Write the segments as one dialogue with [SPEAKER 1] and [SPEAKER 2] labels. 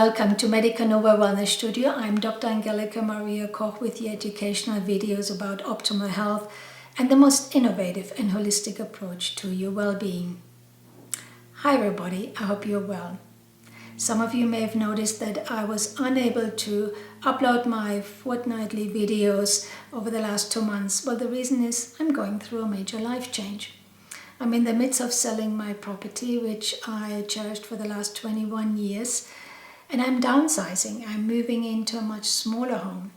[SPEAKER 1] Welcome to Medica Nova Wellness Studio. I'm Dr. Angelika Maria Koch with the educational videos about optimal health and the most innovative and holistic approach to your well-being. Hi everybody, I hope you're well. Some of you may have noticed that I was unable to upload my fortnightly videos over the last 2 months. Well, the reason is I'm going through a major life change. I'm in the midst of selling my property, which I cherished for the last 21 years. And I'm downsizing. I'm moving into a much smaller home.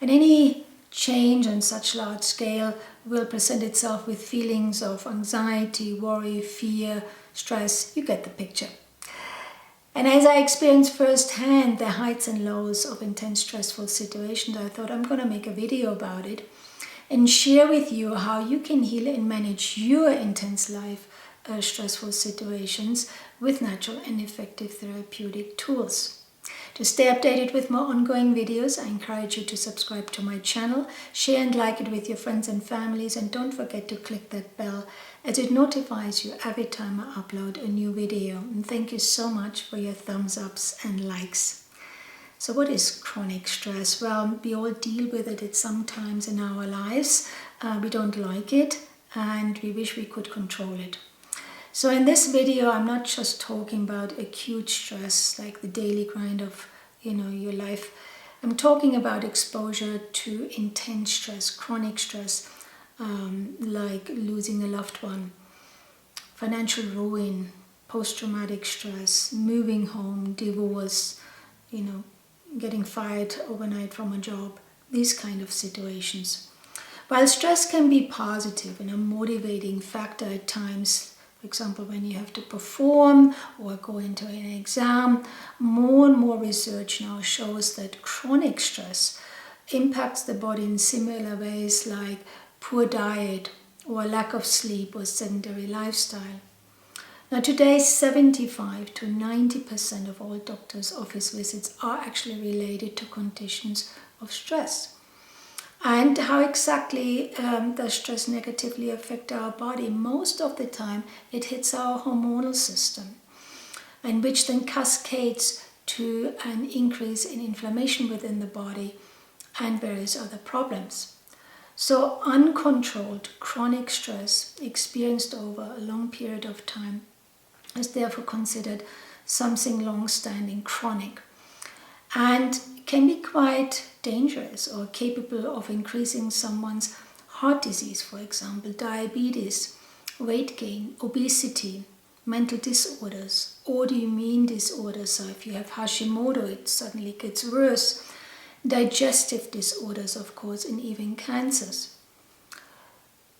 [SPEAKER 1] And any change on such large scale will present itself with feelings of anxiety, worry, fear, stress. You get the picture. And as I experienced firsthand the heights and lows of intense stressful situations, I thought I'm going to make a video about it and share with you how you can heal and manage your intense life stressful situations with natural and effective therapeutic tools. To stay updated with more ongoing videos, I encourage you to subscribe to my channel, share and like it with your friends and families, and don't forget to click that bell as it notifies you every time I upload a new video. And thank you so much for your thumbs ups and likes. So what is chronic stress? Well, we all deal with it at some times in our lives. We don't like it and we wish we could control it. So in this video, I'm not just talking about acute stress, like the daily grind of, your life. I'm talking about exposure to intense stress, chronic stress, like losing a loved one, financial ruin, post-traumatic stress, moving home, divorce, getting fired overnight from a job, these kind of situations. While stress can be positive and a motivating factor at times, for example, when you have to perform or go into an exam, more and more research now shows that chronic stress impacts the body in similar ways like poor diet or lack of sleep or sedentary lifestyle. Now today, 75 to 90% of all doctors' office visits are actually related to conditions of stress. And how exactly does stress negatively affect our body? Most of the time it hits our hormonal system, and which then cascades to an increase in inflammation within the body and various other problems. So uncontrolled chronic stress experienced over a long period of time is therefore considered something long-standing chronic and can be quite dangerous or capable of increasing someone's heart disease, for example, diabetes, weight gain, obesity, mental disorders, autoimmune disorders. So if you have Hashimoto, it suddenly gets worse. Digestive disorders, of course, and even cancers.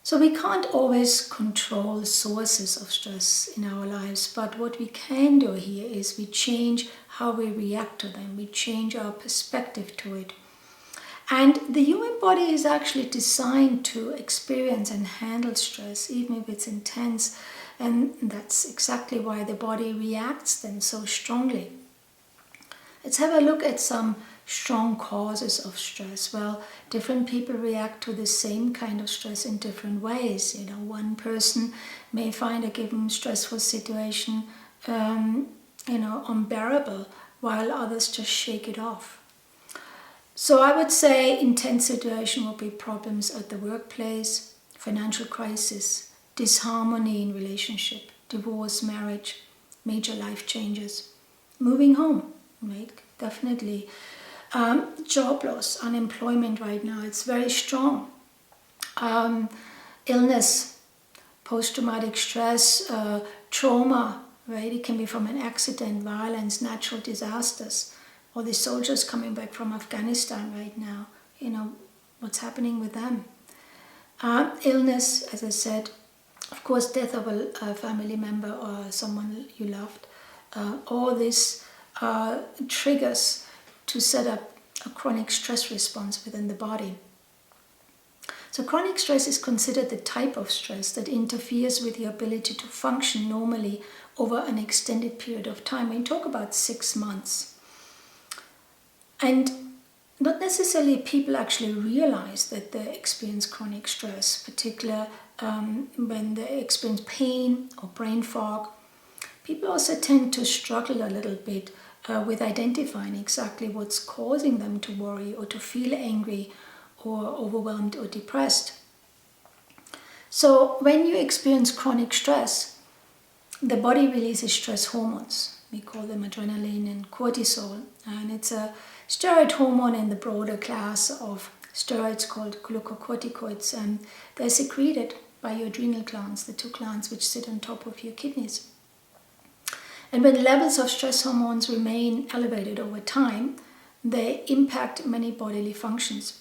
[SPEAKER 1] So we can't always control sources of stress in our lives, but what we can do here is we change how we react to them. We change our perspective to it. And the human body is actually designed to experience and handle stress, even if it's intense. And that's exactly why the body reacts then so strongly. Let's have a look at some strong causes of stress. Well, different people react to the same kind of stress in different ways. One person may find a given stressful situation, unbearable, while others just shake it off. So I would say intense situation will be problems at the workplace, financial crisis, disharmony in relationship, divorce, marriage, major life changes, moving home, right? Definitely. Job loss, unemployment right now, it's very strong. Illness, post-traumatic stress, trauma, right? It can be from an accident, violence, natural disasters. All the soldiers coming back from Afghanistan right now, what's happening with them. Illness, as I said, of course, death of a family member or someone you loved. All this triggers to set up a chronic stress response within the body. So chronic stress is considered the type of stress that interferes with your ability to function normally over an extended period of time. We talk about 6 months. And not necessarily people actually realize that they experience chronic stress, particularly when they experience pain or brain fog. People also tend to struggle a little bit with identifying exactly what's causing them to worry or to feel angry or overwhelmed or depressed. So when you experience chronic stress, the body releases stress hormones. We call them adrenaline and cortisol, and it's a steroid hormone in the broader class of steroids called glucocorticoids, and they're secreted by your adrenal glands, the two glands which sit on top of your kidneys. And when levels of stress hormones remain elevated over time, they impact many bodily functions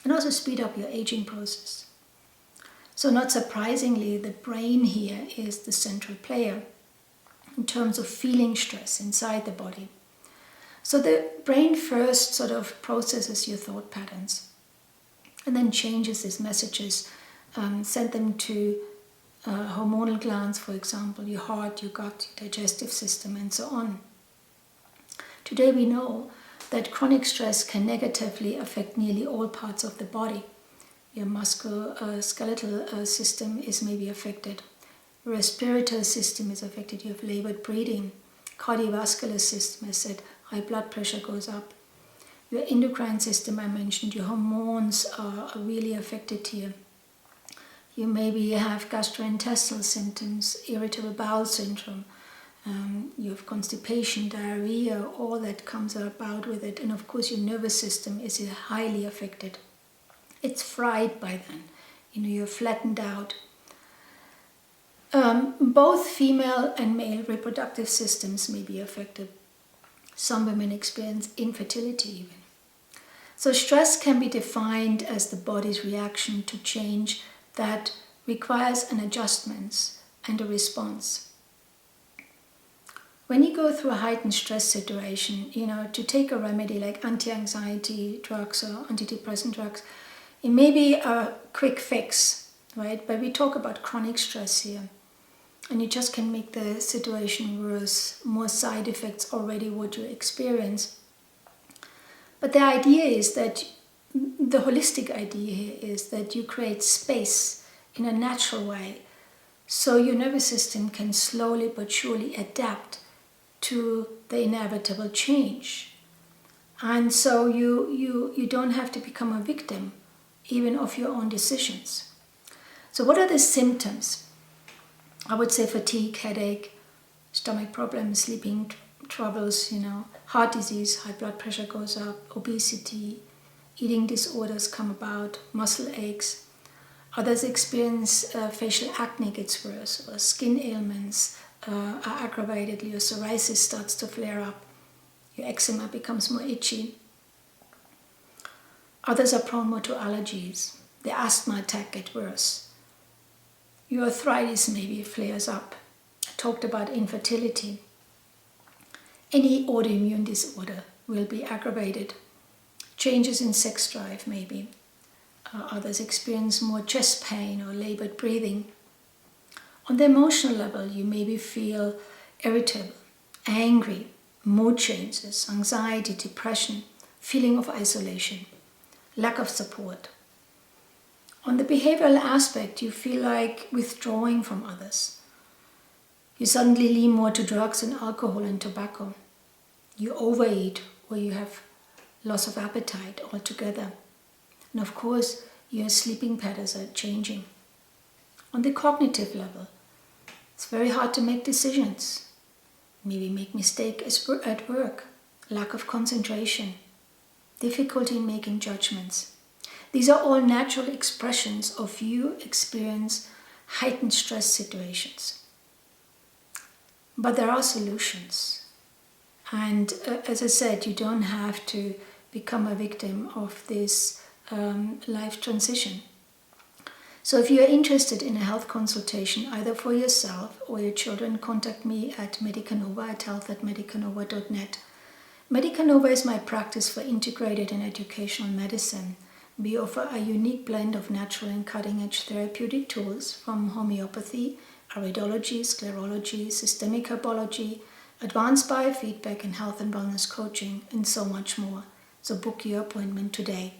[SPEAKER 1] and also speed up your aging process. So not surprisingly, the brain here is the central player in terms of feeling stress inside the body. So the brain first sort of processes your thought patterns and then changes these messages, send them to hormonal glands, for example, your heart, your gut, your digestive system, and so on. Today we know that chronic stress can negatively affect nearly all parts of the body. Your musculoskeletal system is maybe affected. Your respiratory system is affected. You have labored breathing. Cardiovascular system, I said, high blood pressure goes up. Your endocrine system, I mentioned, your hormones are really affected here. You maybe have gastrointestinal symptoms, irritable bowel syndrome. You have constipation, diarrhea, all that comes about with it. And of course, your nervous system is highly affected. It's fried by then. You're flattened out. Both female and male reproductive systems may be affected. Some women experience infertility even. So stress can be defined as the body's reaction to change that requires an adjustment and a response. When you go through a heightened stress situation, to take a remedy like anti-anxiety drugs or antidepressant drugs, it may be a quick fix, right? But we talk about chronic stress here. And you just can make the situation worse, more side effects already what you experience. But the idea is that, the holistic idea here is that you create space in a natural way so your nervous system can slowly but surely adapt to the inevitable change. And so you don't have to become a victim even of your own decisions. So what are the symptoms? I would say fatigue, headache, stomach problems, sleeping troubles, heart disease, high blood pressure goes up, obesity, eating disorders come about, muscle aches. Others experience facial acne gets worse, or skin ailments are aggravated, your psoriasis starts to flare up, your eczema becomes more itchy. Others are prone more to allergies, the asthma attack gets worse. Your arthritis maybe flares up. I talked about infertility. Any autoimmune disorder will be aggravated. Changes in sex drive maybe. Others experience more chest pain or labored breathing. On the emotional level, you maybe feel irritable, angry, mood changes, anxiety, depression, feeling of isolation, lack of support. On the behavioral aspect, you feel like withdrawing from others. You suddenly lean more to drugs and alcohol and tobacco. You overeat, or you have loss of appetite altogether. And of course, your sleeping patterns are changing. On the cognitive level, it's very hard to make decisions. Maybe make mistakes at work, lack of concentration, difficulty in making judgments. These are all natural expressions of you experience heightened stress situations. But there are solutions. And as I said, you don't have to become a victim of this life transition. So if you are interested in a health consultation, either for yourself or your children, contact me at Medica Nova at health@medicanova.net. Medica Nova is my practice for integrated and educational medicine. We offer a unique blend of natural and cutting-edge therapeutic tools from homeopathy, iridology, sclerology, systemic herbology, advanced biofeedback and health and wellness coaching, and so much more. So book your appointment today.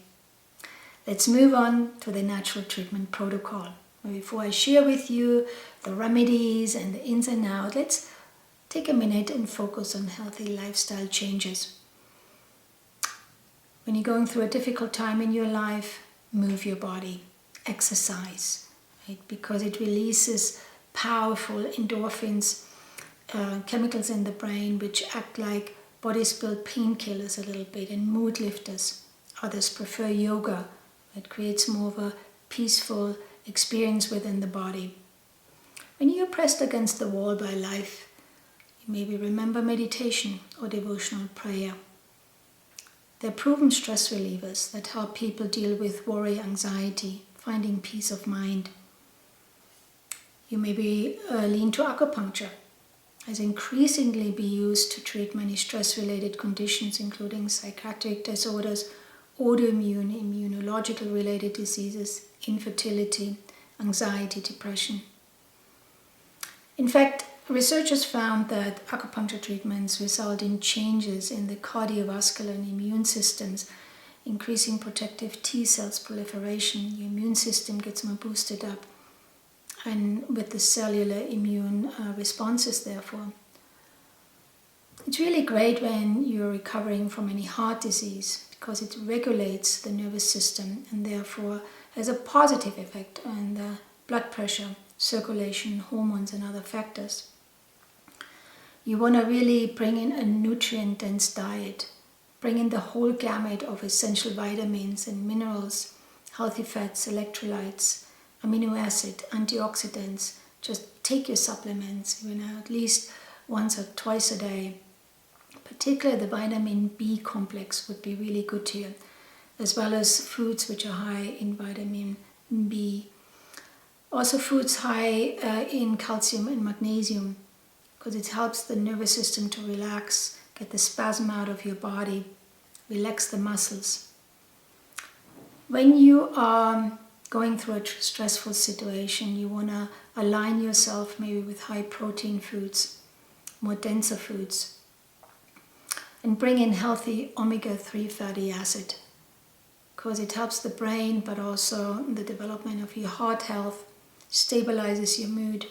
[SPEAKER 1] Let's move on to the natural treatment protocol. Before I share with you the remedies and the ins and outs, let's take a minute and focus on healthy lifestyle changes. When you're going through a difficult time in your life, move your body, exercise, right? Because it releases powerful endorphins, chemicals in the brain which act like body-spilled painkillers a little bit and mood lifters. Others prefer yoga. It creates more of a peaceful experience within the body. When you're pressed against the wall by life, you maybe remember meditation or devotional prayer. They're proven stress relievers that help people deal with worry, anxiety, finding peace of mind. You maybe lean to acupuncture, as increasingly be used to treat many stress-related conditions, including psychiatric disorders, autoimmune, immunological related diseases, infertility, anxiety, depression. In fact, researchers found that acupuncture treatments result in changes in the cardiovascular and immune systems, increasing protective T cells proliferation. Your immune system gets more boosted up, and with the cellular immune responses, therefore. It's really great when you're recovering from any heart disease because it regulates the nervous system and therefore has a positive effect on the blood pressure, circulation, hormones, and other factors. You want to really bring in a nutrient-dense diet, bring in the whole gamut of essential vitamins and minerals, healthy fats, electrolytes, amino acid, antioxidants. Just take your supplements, at least once or twice a day. Particularly the vitamin B complex would be really good to you, as well as foods which are high in vitamin B. Also foods high in calcium and magnesium, because it helps the nervous system to relax, get the spasm out of your body, relax the muscles. When you are going through a stressful situation, you want to align yourself maybe with high protein foods, more denser foods, and bring in healthy omega-3 fatty acid, because it helps the brain but also the development of your heart health, stabilizes your mood.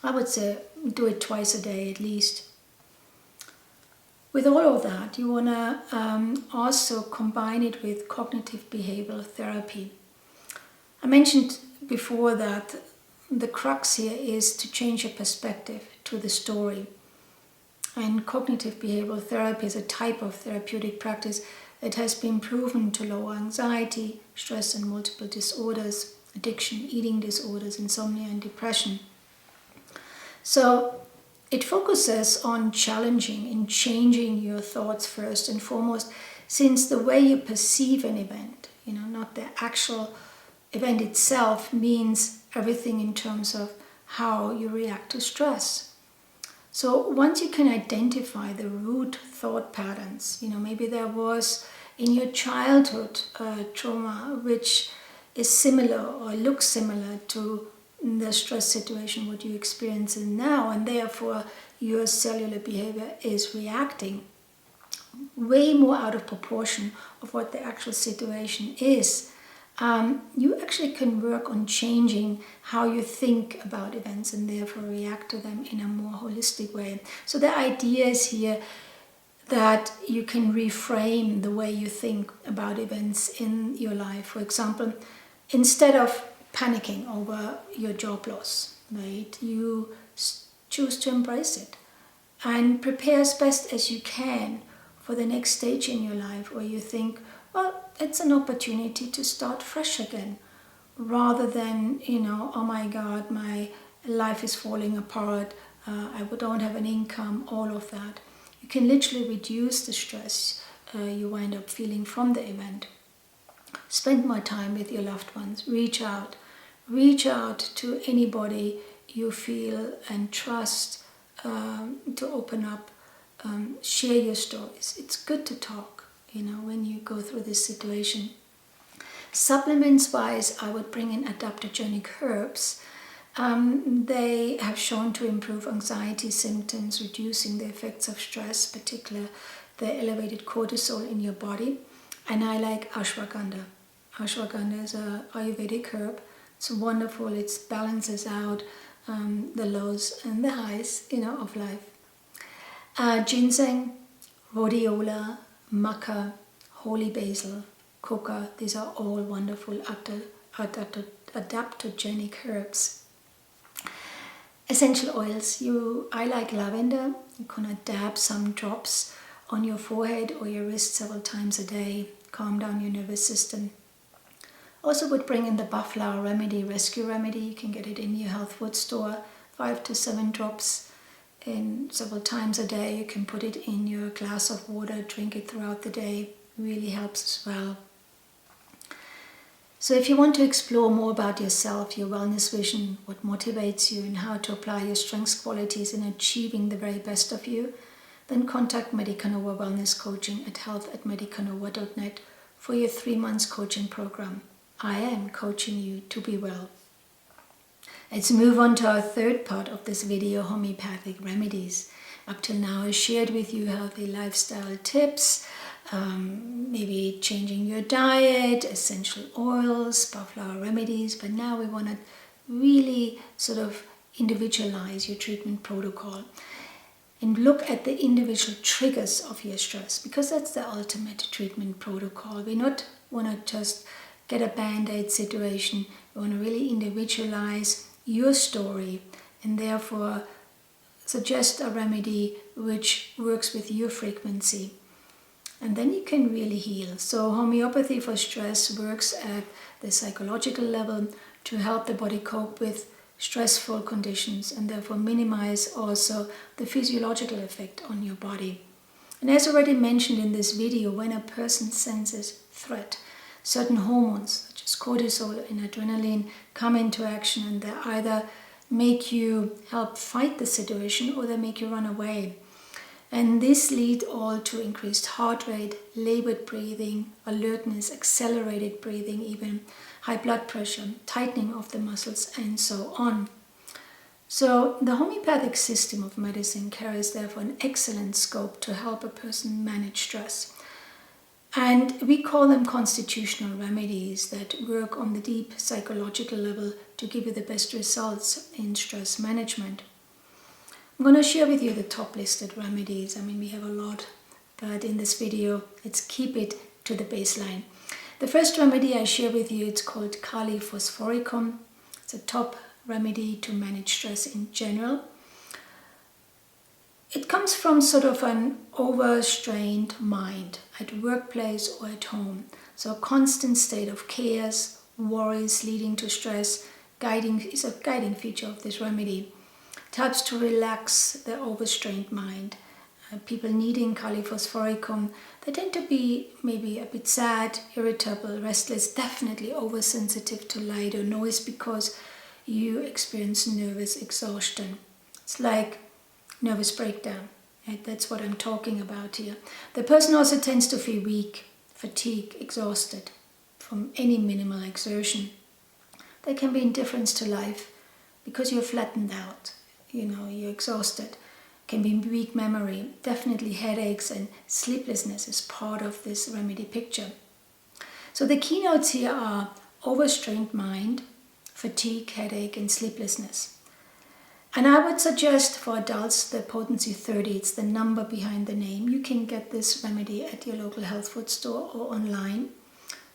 [SPEAKER 1] I would say do it twice a day at least. With all of that, you want to also combine it with cognitive behavioral therapy. I mentioned before that the crux here is to change your perspective to the story. And cognitive behavioral therapy is a type of therapeutic practice that has been proven to lower anxiety, stress and multiple disorders, addiction, eating disorders, insomnia and depression. So it focuses on challenging and changing your thoughts first and foremost, since the way you perceive an event, not the actual event itself, means everything in terms of how you react to stress. So once you can identify the root thought patterns, maybe there was in your childhood trauma which is similar or looks similar to the stress situation what you experience in now, and therefore your cellular behavior is reacting way more out of proportion of what the actual situation is. You actually can work on changing how you think about events and therefore react to them in a more holistic way. So the idea is here that you can reframe the way you think about events in your life. For example, instead of panicking over your job loss, right, you choose to embrace it and prepare as best as you can for the next stage in your life where you think, well, it's an opportunity to start fresh again, rather than, oh my God, my life is falling apart, I don't have an income, all of that. You can literally reduce the stress you wind up feeling from the event. Spend more time with your loved ones. Reach out to anybody you feel and trust to open up, share your stories. It's good to talk, when you go through this situation. Supplements wise, I would bring in adaptogenic herbs. They have shown to improve anxiety symptoms, reducing the effects of stress, particularly the elevated cortisol in your body. And I like ashwagandha. Ashwagandha is an Ayurvedic herb. It's wonderful. It balances out the lows and the highs, of life. Ginseng, rhodiola, maca, holy basil, coca, these are all wonderful adaptogenic herbs. Essential oils, I like lavender. You're gonna dab some drops on your forehead or your wrist several times a day, calm down your nervous system. Also would bring in the Bachflower remedy, rescue remedy. You can get it in your health food store, 5 to 7 drops in several times a day. You can put it in your glass of water, drink it throughout the day. Really helps as well. So if you want to explore more about yourself, your wellness vision, what motivates you, and how to apply your strengths qualities in achieving the very best of you, then contact Medica Nova Wellness Coaching at health@medicanova.net for your 3 months coaching program. I am coaching you to be well. Let's move on to our third part of this video, homeopathic remedies. Up till now I shared with you healthy lifestyle tips, maybe changing your diet, essential oils, Bachflower remedies, but now we want to really sort of individualize your treatment protocol and look at the individual triggers of your stress, because that's the ultimate treatment protocol. We not want to just get a band-aid situation. We want to really individualize your story and therefore suggest a remedy which works with your frequency. And then you can really heal. So homeopathy for stress works at the psychological level to help the body cope with stressful conditions and therefore minimize also the physiological effect on your body. And as already mentioned in this video, when a person senses threat, certain hormones such as cortisol and adrenaline come into action, and they either make you help fight the situation or they make you run away. And this leads all to increased heart rate, labored breathing, alertness, accelerated breathing, even high blood pressure, tightening of the muscles, and so on. So the homeopathic system of medicine carries therefore an excellent scope to help a person manage stress. And we call them constitutional remedies that work on the deep psychological level to give you the best results in stress management. I'm going to share with you the top listed remedies. I mean, we have a lot, but in this video, let's keep it to the baseline. The first remedy I share with you, it's called Kali phosphoricum. It's a top remedy to manage stress in general. It comes from sort of an overstrained mind at workplace or at home. So a constant state of chaos, worries leading to stress, is a guiding feature of this remedy. It helps to relax the overstrained mind. People needing Kali phosphoricum, they tend to be maybe a bit sad, irritable, restless, definitely oversensitive to light or noise because you experience nervous exhaustion. It's like nervous breakdown. Right? That's what I'm talking about here. The person also tends to feel weak, fatigued, exhausted from any minimal exertion. They can be indifferent to life because you're flattened out. You're exhausted. Can be weak memory. Definitely headaches and sleeplessness is part of this remedy picture. So the keynotes here are overstrained mind, fatigue, headache, and sleeplessness. And I would suggest for adults the potency 30, it's the number behind the name. You can get this remedy at your local health food store or online.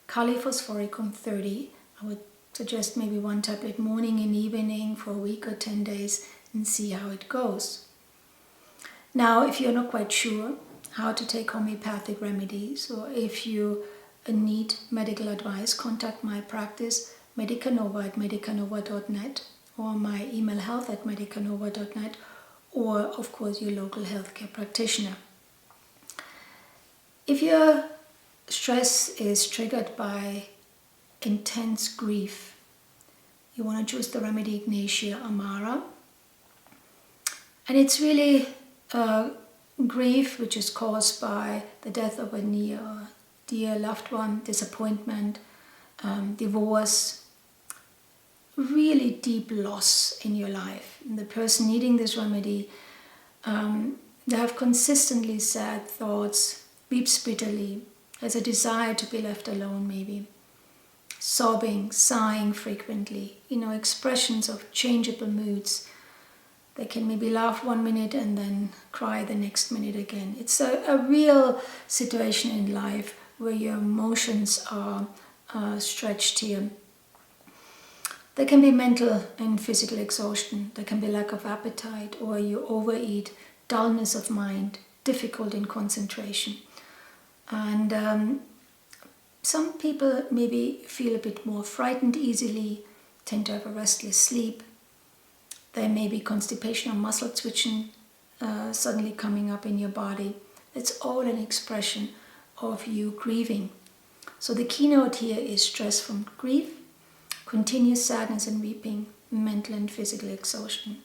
[SPEAKER 1] Kali phosphoricum 30. I would suggest maybe 1 tablet morning and evening for a week or 10 days and see how it goes. Now, if you're not quite sure how to take homeopathic remedies, or if you need medical advice, contact my practice, Medica Nova at medicanova.net, or my email health@medicanova.net, or of course your local healthcare practitioner. If your stress is triggered by intense grief, you want to choose the remedy Ignatia Amara. And it's really grief which is caused by the death of a near or dear loved one, disappointment, divorce, really deep loss in your life. And the person needing this remedy, they have consistently sad thoughts, weeps bitterly, has a desire to be left alone maybe. sobbing, sighing frequently, expressions of changeable moods. They can maybe laugh 1 minute and then cry the next minute again. It's a real situation in life where your emotions are stretched here. There can be mental and physical exhaustion. There can be lack of appetite, or you overeat, dullness of mind, difficult in concentration. And some people maybe feel a bit more frightened easily, tend to have a restless sleep. There may be constipation or muscle twitching suddenly coming up in your body. It's all an expression of you grieving. So the keynote here is stress from grief, continuous sadness and weeping, mental and physical exhaustion.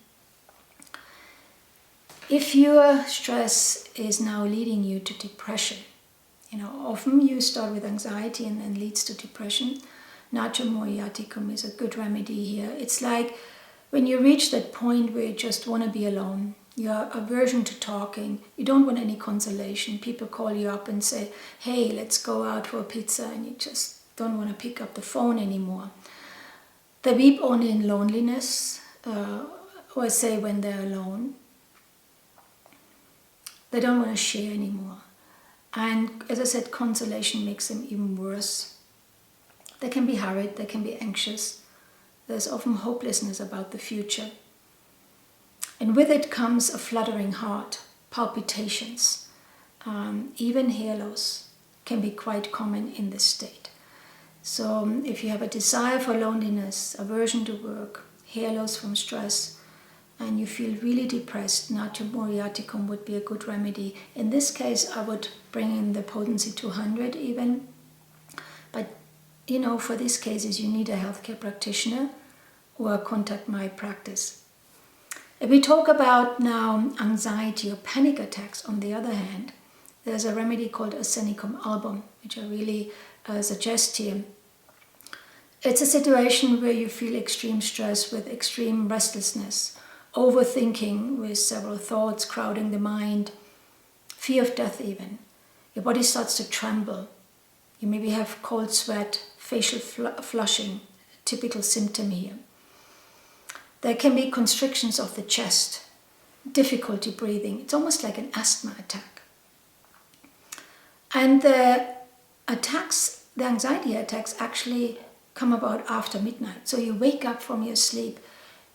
[SPEAKER 1] If your stress is now leading you to depression, often you start with anxiety and then leads to depression. Natrium muriaticum is a good remedy here. It's like when you reach that point where you just want to be alone, your aversion to talking, you don't want any consolation. People call you up and say, hey, let's go out for a pizza, and you just don't want to pick up the phone anymore. They weep only in loneliness, or say when they're alone. They don't want to share anymore. And as I said, consolation makes them even worse. They can be hurried, they can be anxious. There's often hopelessness about the future. And with it comes a fluttering heart, palpitations. Even hair loss can be quite common in this state. So if you have a desire for loneliness, aversion to work, hair loss from stress, and you feel really depressed, Natrium muriaticum would be a good remedy. In this case, I would bring in the potency 200 even. But, for these cases, you need a healthcare practitioner or contact my practice. If we talk about now anxiety or panic attacks, on the other hand, there's a remedy called Arsenicum album, which I really suggest here. It's a situation where you feel extreme stress with extreme restlessness, overthinking with several thoughts crowding the mind, fear of death even. Your body starts to tremble. You maybe have cold sweat, facial flushing, typical symptom here. There can be constrictions of the chest, difficulty breathing. It's almost like an asthma attack. And the anxiety attacks actually come about after midnight. So you wake up from your sleep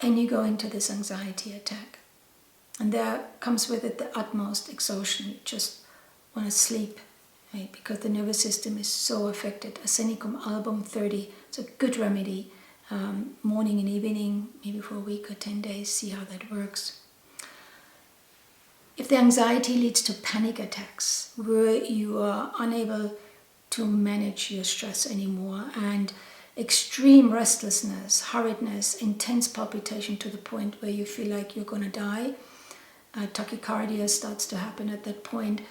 [SPEAKER 1] and you go into this anxiety attack. And there comes with it the utmost exhaustion. You just want to sleep, right? Because the nervous system is so affected. Arsenicum album 30, it's a good remedy. Morning and evening, maybe for a week or 10 days, see how that works. If the anxiety leads to panic attacks, where you are unable to manage your stress anymore, and extreme restlessness, hurriedness, intense palpitation to the point where you feel like you're going to die, tachycardia starts to happen at that point,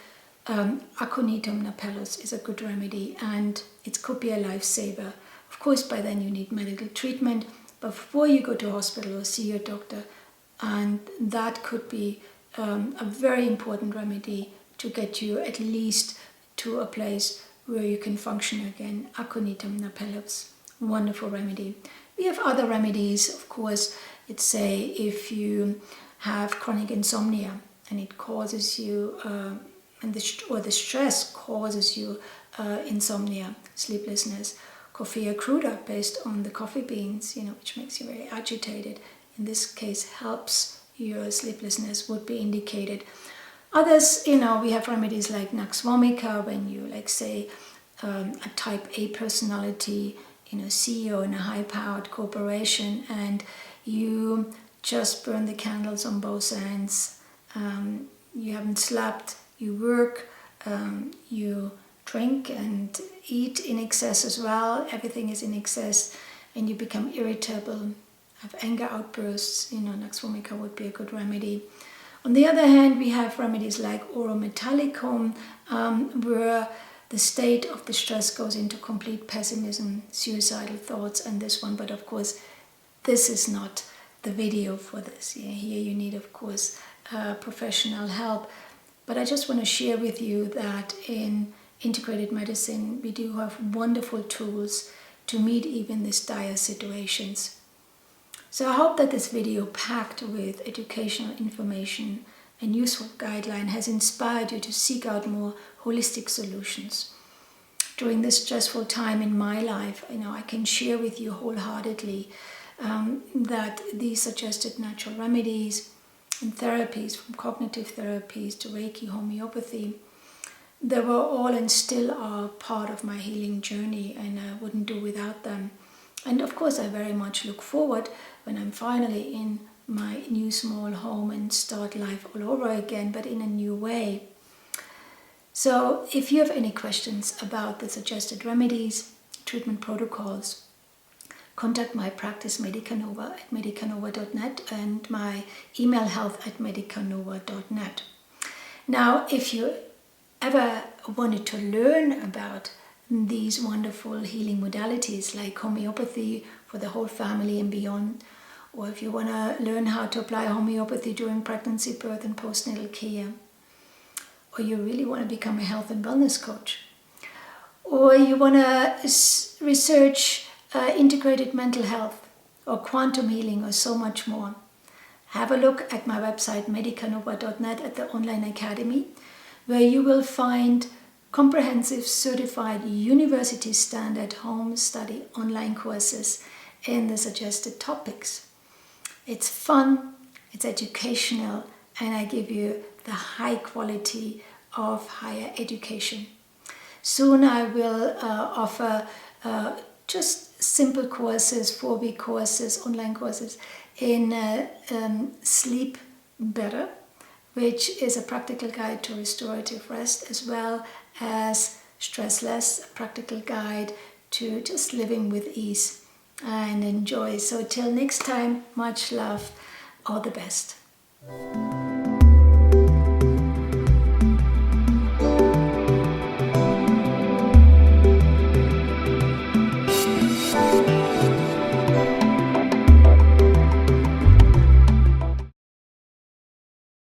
[SPEAKER 1] Aconitum napellus is a good remedy, and it could be a lifesaver. Of course, by then you need medical treatment, but before you go to hospital or see your doctor, and that could be a very important remedy to get you at least to a place where you can function again. Aconitum napellus, wonderful remedy. We have other remedies, of course. It's say if you have chronic insomnia and it causes you, or the stress causes you insomnia, sleeplessness. Coffea cruda, based on the coffee beans, which makes you very agitated. In this case, helps your sleeplessness, would be indicated. Others, we have remedies like Nux vomica, when you, like, say, a type A personality, CEO in a high-powered corporation, and you just burn the candles on both ends. You haven't slept, you work, you drink and eat in excess as well. Everything is in excess, and you become irritable, have anger outbursts. Nux vomica would be a good remedy. On the other hand, we have remedies like orometallicum, where the state of the stress goes into complete pessimism, suicidal thoughts, and this one. But of course, this is not the video for this. Here you need, of course, professional help. But I just want to share with you that in integrated medicine, we do have wonderful tools to meet even these dire situations. So I hope that this video, packed with educational information and useful guideline, has inspired you to seek out more holistic solutions. During this stressful time in my life, I can share with you wholeheartedly that these suggested natural remedies and therapies, from cognitive therapies to Reiki, homeopathy, they were all and still are part of my healing journey, and I wouldn't do without them. And of course, I very much look forward when I'm finally in my new small home and start life all over again, but in a new way. So if you have any questions about the suggested remedies, treatment protocols, contact my practice Medica Nova at medicanova.net and my email health@medicanova.net. Now, if you ever wanted to learn about these wonderful healing modalities like homeopathy for the whole family and beyond, or if you want to learn how to apply homeopathy during pregnancy, birth and postnatal care, or you really want to become a health and wellness coach, or you want to research integrated mental health or quantum healing or so much more, have a look at my website medicanova.net at the online academy, where you will find comprehensive certified university standard home study online courses in the suggested topics. It's fun, it's educational, and I give you the high quality of higher education. Soon I will offer just simple courses, 4-week courses, online courses in Sleep Better, which is a practical guide to restorative rest, as well as Stress Less, a practical guide to just living with ease and enjoy. So till next time, much love, all the best.